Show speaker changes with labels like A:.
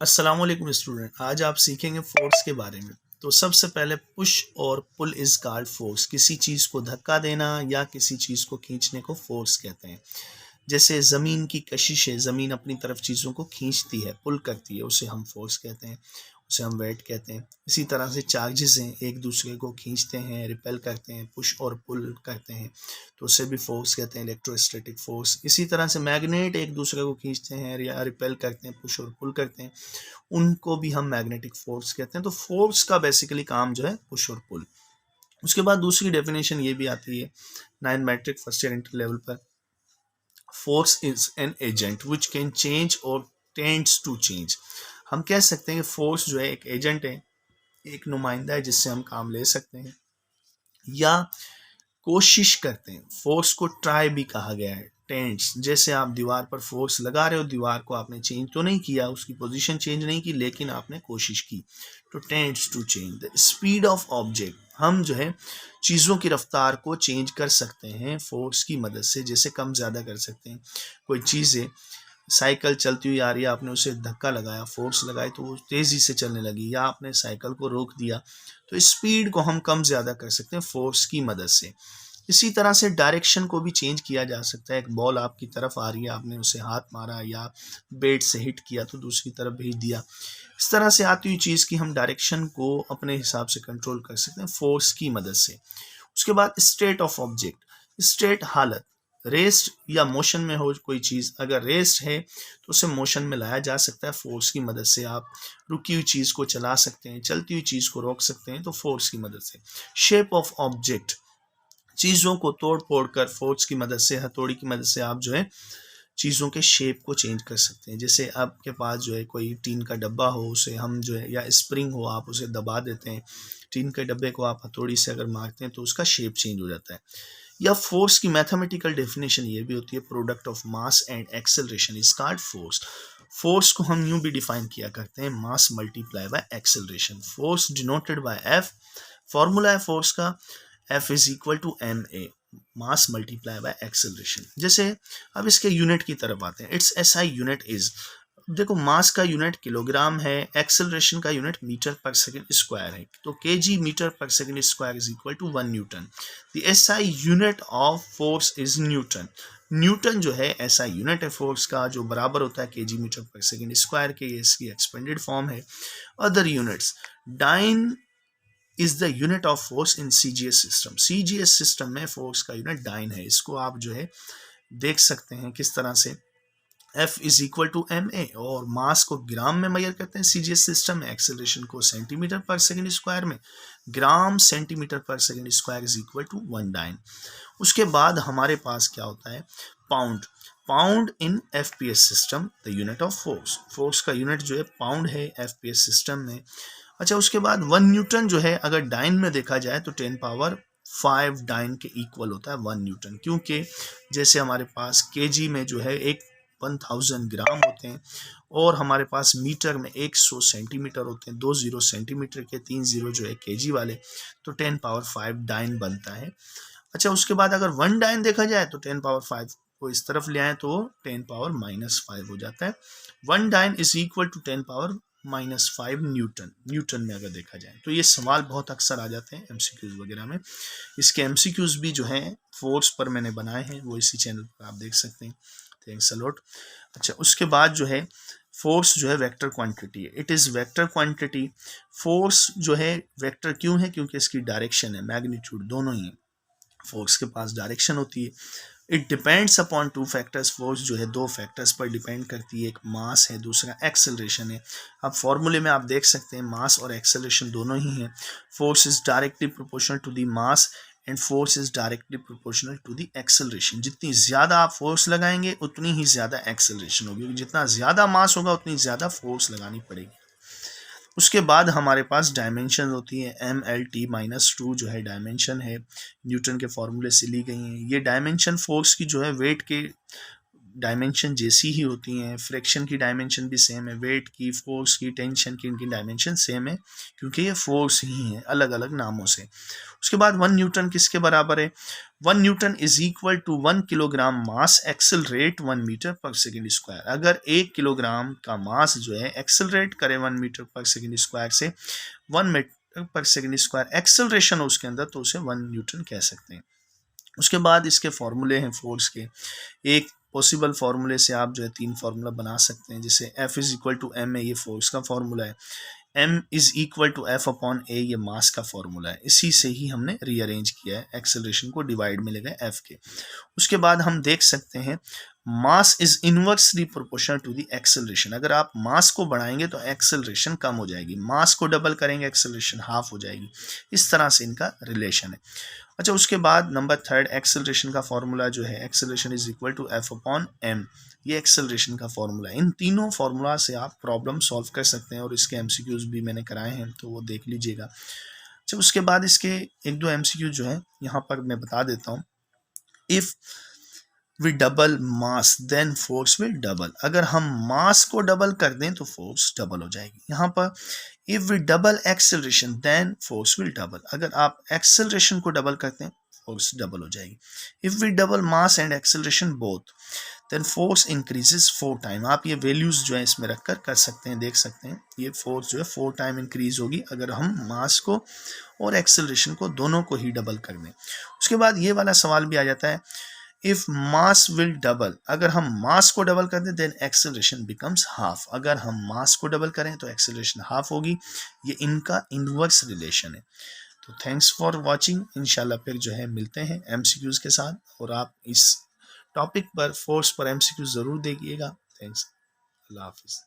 A: अस्सलाम वालेकुम स्टूडेंट। आज आप सीखेंगे फोर्स के बारे में। तो सबसे पहले पुश और पुल इज कॉल्ड फोर्स। किसी चीज़ को धक्का देना या किसी चीज़ को खींचने को फोर्स कहते हैं। जैसे ज़मीन की कशिश है, ज़मीन अपनी तरफ चीज़ों को खींचती है, पुल करती है, उसे हम फोर्स कहते हैं, उसे हम वेट कहते हैं। इसी तरह से चार्जेस हैं, एक दूसरे को खींचते हैं, रिपेल करते हैं, पुश और पुल करते हैं, तो उसे भी फोर्स कहते हैं, इलेक्ट्रोस्टैटिक फोर्स। इसी तरह से मैग्नेट एक दूसरे को खींचते हैं या रिपेल करते हैं, पुश और पुल करते हैं, उनको भी हम मैग्नेटिक फोर्स कहते हैं। तो फोर्स का बेसिकली काम जो है पुश और पुल। उसके बाद दूसरी डेफिनेशन ये भी आती है 9 matric first year inter level पर। Force is an agent which can change or tends to change. हम कह सकते हैं कि फोर्स जो है एक एजेंट है, एक नुमाइंदा है जिससे हम काम ले सकते हैं या कोशिश करते हैं। फोर्स को ट्राई भी कहा गया है। टेंड्स, जैसे आप दीवार पर फोर्स लगा रहे हो, दीवार को आपने चेंज तो नहीं किया, उसकी पोजीशन चेंज नहीं की, लेकिन आपने कोशिश की, तो tends to change. The speed of object, हम जो है चीज़ों की रफ्तार को चेंज कर सकते हैं फोर्स की मदद से, जैसे कम ज़्यादा कर सकते हैं। कोई चीज़ है, साइकिल चलती हुई आ रही है, आपने उसे धक्का लगाया, फोर्स लगाई, तो वो तेज़ी से चलने लगी, या आपने साइकिल को रोक दिया, तो स्पीड को हम कम ज़्यादा कर सकते हैं फोर्स की मदद से। इसी तरह से डायरेक्शन को भी चेंज किया जा सकता है। एक बॉल आपकी तरफ आ रही है, आपने उसे हाथ मारा या बैट से हिट किया तो दूसरी तरफ भेज दिया। इस तरह से आती हुई चीज़ की हम डायरेक्शन को अपने हिसाब से कंट्रोल कर सकते हैं फोर्स की मदद से। उसके बाद स्टेट ऑफ ऑब्जेक्ट, स्टेट हालत, रेस्ट या मोशन में हो कोई चीज़, अगर रेस्ट है तो उसे मोशन में लाया जा सकता है फोर्स की मदद से। आप रुकी हुई चीज़ को चला सकते हैं, चलती हुई चीज़ को रोक सकते हैं, तो फोर्स की मदद से। शेप ऑफ ऑब्जेक्ट, चीज़ों को तोड़ फोड़ कर फोर्स की मदद से, हथौड़ी की मदद से आप जो है चीज़ों के शेप को चेंज कर सकते हैं। जैसे आपके पास जो है कोई टीन का डब्बा हो, उसे हम जो है, या स्प्रिंग हो, आप उसे दबा देते हैं, टीन के डब्बे को आप हथौड़ी से अगर मारते हैं तो उसका शेप चेंज हो जाता है। या फोर्स की मैथमेटिकल डेफिनेशन ये भी होती है, product of mass and acceleration is called force. Force को हम यूं भी डिफाइन किया करते हैं, mass multiply by acceleration, force denoted by F. Formula है फोर्स का, F is equal to m a, mass multiply by acceleration. जैसे अब इसके यूनिट की तरफ आते हैं, इट्स एसआई यूनिट इज, देखो मास का यूनिट किलोग्राम है, एक्सेलरेशन का यूनिट मीटर पर सेकंड स्क्वायर है, तो केजी मीटर पर second square is equal to 1 newton. The SI unit of force is newton. Newton जो है एसआई यूनिट है फोर्स का, जो बराबर होता है केजी मीटर पर सेकंड स्क्वायर के, ये इसकी एक्सपेंडेड फॉर्म है। Other units, dyne is the unit of force in CGS system. CGS system में फोर्स का यूनिट डाइन है। इसको आप जो है देख सकते हैं किस तरह से, F is equal to m a, और मास को ग्राम में मेजर करते हैं सीजीएस सिस्टम में, एक्सेलरेशन को सेंटीमीटर पर सेकंड स्क्वायर में, ग्राम सेंटीमीटर पर second square is equal to 1 dyne. उसके बाद हमारे पास क्या होता है, pound. Pound in FPS system, the unit of force. Force का यूनिट जो है पाउंड है एफपीएस सिस्टम में। अच्छा, उसके बाद 1 न्यूटन जो है अगर डाइन में देखा जाए तो 10 पावर 5 डाइन के इक्वल होता है 1 न्यूटन, क्योंकि जैसे हमारे पास केजी में जो है एक 1000 ग्राम होते हैं, और हमारे पास मीटर में 100 सेंटीमीटर होते हैं, 2 जीरो सेंटीमीटर के, 3 जीरो जो है केजी वाले, तो 10 पावर 5 डाइन बनता है। अच्छा, उसके बाद अगर 1 डाइन देखा जाए तो 10 पावर 5 को इस तरफ ले आए तो 10 पावर -5 हो जाता है। 1 dyne is equal to 10 power -5 newton, newton में अगर देखा जाए तो। ये सवाल बहुत अक्सर आ जाते हैं एमसीक्यूज वगैरह में। इसके एमसीक्यूज भी जो हैं फोर्स पर मैंने बनाए हैं, वो इसी चैनल पर आप देख सकते हैं। Thanks a lot. अच्छा, उसके बाद जो है फोर्स जो है वेक्टर क्वांटिटी है, it is vector quantity. Force जो है वेक्टर क्यों है, क्योंकि इसकी डायरेक्शन है, मैग्नीट्यूड दोनों ही है। फोर्स के पास डायरेक्शन होती है। It depends upon 2 factors, force जो है 2 फैक्टर्स पर डिपेंड करती है, एक मास है, दूसरा एक्सेलरेशन है। अब फॉर्मूले में आप देख सकते हैं मास और एक्सेलरेशन दोनों ही हैं। Force is directly proportional to the mass and force is directly proportional to the acceleration. जितनी ज़्यादा आप फोर्स लगाएंगे उतनी ही ज़्यादा एक्सेलरेशन होगी, जितना ज़्यादा मास होगा उतनी ज़्यादा फोर्स लगानी पड़ेगी। उसके बाद हमारे पास डायमेंशन होती है, MLT-2 जो है डायमेंशन है, न्यूटन के फॉर्मूले से ली गई हैं। ये डायमेंशन फोर्स की जो है वेट के डायमेंशन जैसी ही होती हैं, फ्रैक्शन की डायमेंशन भी सेम है, वेट की, फोर्स की, टेंशन की, इनकी डायमेंशन सेम है क्योंकि ये फोर्स ही है अलग अलग नामों से। उसके बाद 1 न्यूटन किसके बराबर है? 1 newton is equal to 1 kilogram mass accelerate 1 metre पर सेकेंड स्क्वायर। अगर 1 किलोग्राम का मास जो है एक्सेलरेट करे 1 मीटर पर सेकेंड स्क्वायर से 1 मीटर पर सेकेंड स्क्वायर एक्सेलरेशन हो उसके अंदर, तो उसे 1 न्यूटन कह सकते हैं। उसके बाद इसके फॉर्मूले हैं फोर्स के। एक पॉसिबल फार्मूले से आप जो है 3 फार्मूला बना सकते हैं, जैसे F is equal to m है, ये फोर्स का फार्मूला है, m is equal to F upon a, ये मास का फॉर्मूला है। इसी से ही हमने रीअरेंज किया है, एक्सेलरेशन को डिवाइड मिलेगा f के। उसके बाद हम देख सकते हैं mass is inversely proportional to the acceleration. अगर आप मास को बढ़ाएंगे तो एक्सेलरेशन कम हो जाएगी, मास को डबल करेंगे एक्सेलरेशन हाफ हो जाएगी। इस तरह से इनका रिलेशन है। अच्छा, उसके बाद नंबर 3 एक्सेलरेशन का फॉर्मूला जो है, acceleration is equal to F upon m, ये एक्सेलरेशन का फॉर्मूला है। इन तीनों फॉर्मूला से आप प्रॉब्लम सॉल्व कर सकते हैं और इसके एमसीक्यूज भी मैंने कराए हैं, तो वो देख लीजिएगा। अच्छा, उसके बाद इसके एक दो एमसीक्यू जो है यहाँ पर मैं बता देता हूँ। If we double mass then force will double. अगर हम मास को डबल कर दें तो फोर्स डबल हो जाएगी। यहाँ पर if we double acceleration then force will double. अगर आप एक्सेलरेशन को डबल करते हैं फोर्स डबल हो जाएगी। If we double mass and acceleration both then force increases 4 time. आप ये वैल्यूज जो है इसमें रखकर कर सकते हैं, देख सकते हैं ये फोर्स जो है 4 टाइम इंक्रीज होगी अगर हम मास को और एक्सेलरेशन को दोनों को ही डबल कर दें। उसके बाद ये वाला सवाल भी आ जाता है, इफ मास विल डबल। अगर हम मास को डबल कर दें देन एक्सेलरेशन बिकम्स हाफ। अगर हम मास को डबल करें तो एक्सेलरेशन हाफ होगी। ये इनका इनवर्स रिलेशन है। तो थैंक्स फॉर वॉचिंग। इंशाल्लाह फिर जो है मिलते हैं एमसीक्यूज के साथ, और आप इस टॉपिक पर फोर्स पर एमसीक्यूज जरूर देखिएगा। थैंक्स, अल्लाह हाफिज।